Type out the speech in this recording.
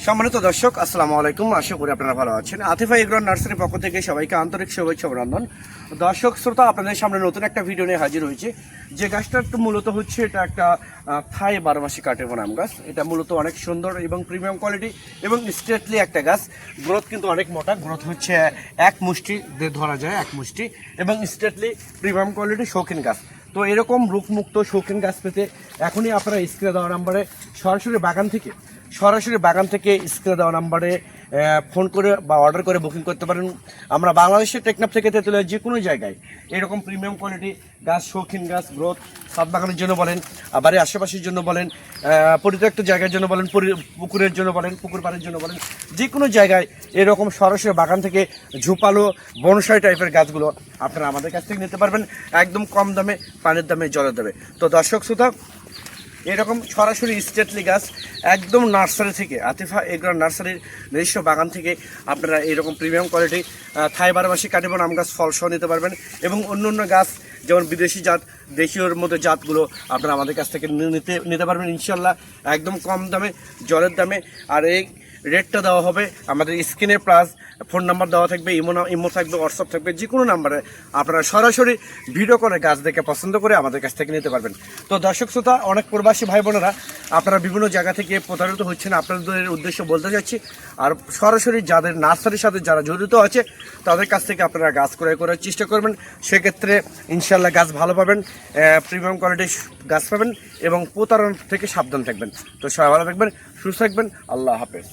সম্মানিত দর্শক, আসসালামু আলাইকুম। আশা করি আপনারা ভালো আছেন। আতিফা এগ্রো নার্সারির পক্ষ থেকে সবাইকে আন্তরিক শুভেচ্ছা অভিনন্দন। দর্শক শ্রোতা, আপনাদের সামনে নতুন একটা ভিডিও নিয়ে হাজির হয়েছে। যে গাছটা একটু মূলত হচ্ছে, এটা একটা থাই 12 মাসি কাঠের আম গাছ। এটা মূলত অনেক সুন্দর এবং প্রিমিয়াম কোয়ালিটি এবং স্ট্রেটলি একটা গাছ। গ্রোথ কিন্তু অনেক মোটা, গ্রোথ হচ্ছে এক মুষ্টি ধরা যায়, এক মুষ্টি, এবং স্ট্রেটলি প্রিমিয়াম কোয়ালিটি শৌখিন গাছ। তো এরকম রোগমুক্ত শৌখিন গাছ পেতে এখনই আপনারা স্ক্রিনে দেওয়া নাম্বারে সরাসরি বাগান থেকে স্ক্রিনে দেওয়া নাম্বারে ফোন করে বা অর্ডার করে বুকিং করতে পারেন। আমরা বাংলাদেশের টেকনাফ থেকে তেঁতুলিয়া যে কোনো জায়গায় এরকম প্রিমিয়াম কোয়ালিটি গাছ, শৌখিন গাছ, গ্রোথ, ছাদ বাগানের জন্য বলেন, বাড়ির আশেপাশের জন্য বলেন, পরিত্যক্ত জায়গার জন্য বলেন, পুকুরের জন্য বলেন, পুকুর পাড়ের জন্য বলেন, যে কোনো জায়গায় এরকম সরাসরি বাগান থেকে ঝোপালো বনসাই টাইপের গাছগুলো আপনারা আমাদের কাছ থেকে নিতে পারবেন একদম কম দামে, পানির দামে, জলের দামে। তো দর্শক শ্রোতা, এরকম সরাসরি স্টেটলি গাছ একদম নার্সারি থেকে, আতিফা এগ্রো নার্সারির নিজস্ব বাগান থেকে আপনারা এরকম প্রিমিয়াম কোয়ালিটি থাই 12 মাসি কাটিমন আম গাছ ফল সহ নিতে পারবেন। এবং অন্য অন্য গাছ যেমন বিদেশি জাত, দেশীয়র মতো জাতগুলো আপনারা আমাদের কাছ থেকে নিতে পারবেন ইনশাল্লাহ একদম কম দামে, জলের দামে। আর এই রেটটা দেওয়া হবে আমাদের স্ক্রিনে, প্লাস ফোন নাম্বার দেওয়া থাকবে, ইমো থাকবে, হোয়াটসঅ্যাপ থাকবে, যে কোনো নাম্বারে আপনারা সরাসরি ভিডিও করে গাছ দেখে পছন্দ করে আমাদের কাছ থেকে নিতে পারবেন। তো দর্শক শ্রোতা, অনেক প্রবাসী ভাই বোনেরা আপনারা বিভিন্ন জায়গা থেকে প্রতারিত হচ্ছেন, আপনাদের উদ্দেশ্য বলতে চাচ্ছি। আর সরাসরি যাদের নার্সারির সাথে যারা জড়িত আছে তাদের কাছ থেকে আপনারা গাছ ক্রয় করার চেষ্টা করবেন। সেক্ষেত্রে ইনশাল্লাহ গাছ ভালো পাবেন, প্রিমিয়াম কোয়ালিটির গাছ পাবেন এবং প্রতারণা থেকে সাবধান থাকবেন। তো সবাই ভালো থাকবেন, সুস্থ থাকবেন। আল্লাহ হাফেজ।